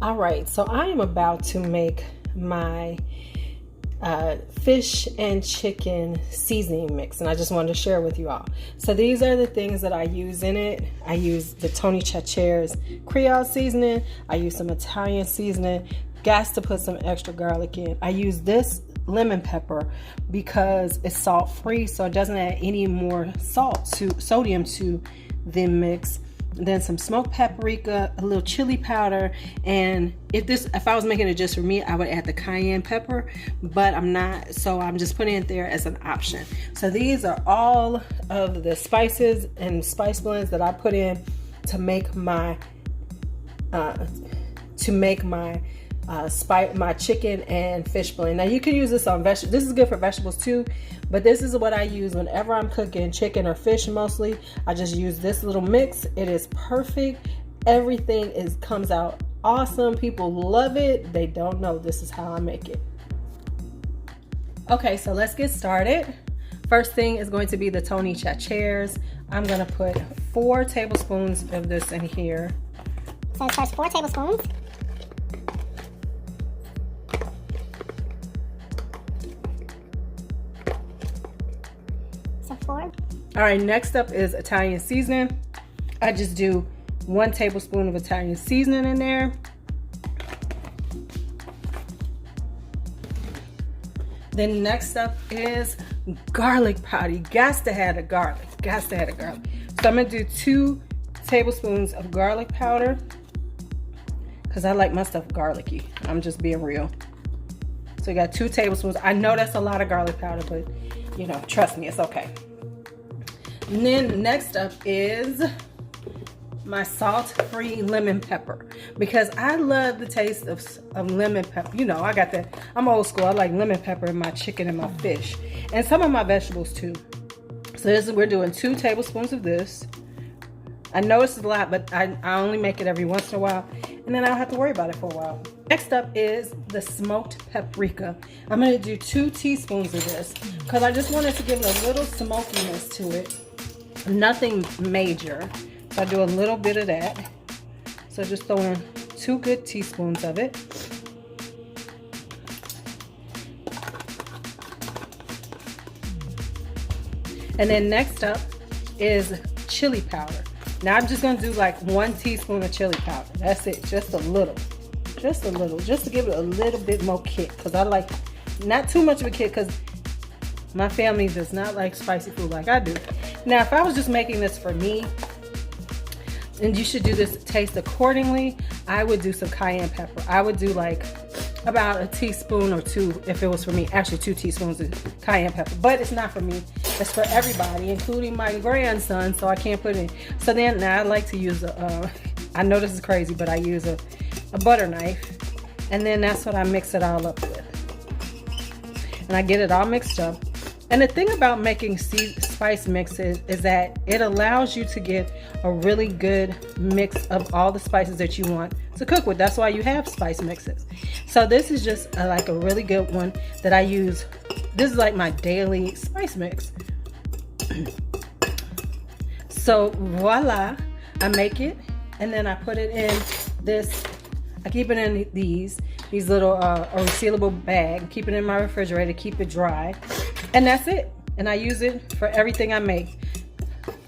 All right, so I am about to make my fish and chicken seasoning mix, and I just wanted to share with you all. So these are the things that I use in it. I use the Tony Chachere's Creole seasoning. I use some Italian seasoning. Got to put some extra garlic in. I use this lemon pepper because it's salt free, so it doesn't add any more sodium to the mix. Then some smoked paprika, a little chili powder, and if I was making it just for me, I would add the cayenne pepper, but I'm not, so I'm just putting it there as an option. So these are all of the spices and spice blends that I put in to make my my chicken and fish blend. Now you can use this on vegetables. This is good for vegetables too, but this is what I use whenever I'm cooking chicken or fish mostly. I just use this little mix. It is perfect. Everything comes out awesome. People love it. They don't know this is how I make it. Okay, so let's get started. First thing is going to be the Tony Chachere's. I'm gonna put 4 tablespoons of this in here. So first 4 tablespoons. All right, next up is Italian seasoning. I just do 1 tablespoon of Italian seasoning in there. Then next up is garlic powder. You got to have the garlic. Got to have the garlic. So I'm gonna do 2 tablespoons of garlic powder because I like my stuff garlicky. I'm just being real. So you got 2 tablespoons. I know that's a lot of garlic powder, but you know, trust me, it's okay. And then next up is my salt-free lemon pepper, because I love the taste of lemon pepper. You know, I got that. I'm old school. I like lemon pepper in my chicken and my fish, and some of my vegetables too. So we're doing 2 tablespoons of this. I know it's a lot, but I only make it every once in a while, and then I don't have to worry about it for a while. Next up is the smoked paprika. I'm going to do 2 teaspoons of this because I just wanted to give it a little smokiness to it. Nothing major. So I do a little bit of that. So just throw in 2 good teaspoons of it. And then next up is chili powder. Now I'm just going to do like 1 teaspoon of chili powder. That's it. Just a little. Just a little. Just to give it a little bit more kick. Because I like not too much of a kick because my family does not like spicy food like I do. Now if I was just making this for me, and you should do this taste accordingly, I would do some cayenne pepper. I would do like about a teaspoon or 2 if it was for me. Actually 2 teaspoons of cayenne pepper. But it's not for me. It's for everybody, including my grandson, so I can't put it in. So then now I like to use I know this is crazy, but I use a butter knife. And then that's what I mix it all up with. And I get it all mixed up. And the thing about making spice mixes is that it allows you to get a really good mix of all the spices that you want to cook with. That's why you have spice mixes. So this is just like a really good one that I use. This is like my daily spice mix. So voila, I make it and then I put it in this. I keep it in these little resealable bag. Keep it in my refrigerator. Keep it dry. And that's it. And I use it for everything I make.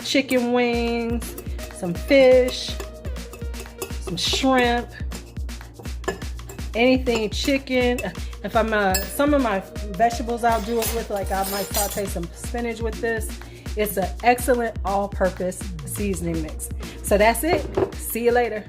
Chicken wings, some fish, some shrimp, anything chicken. If I'm some of my vegetables I'll do it with, like I might saute some spinach with this. It's an excellent all-purpose seasoning mix. So that's it. See you later.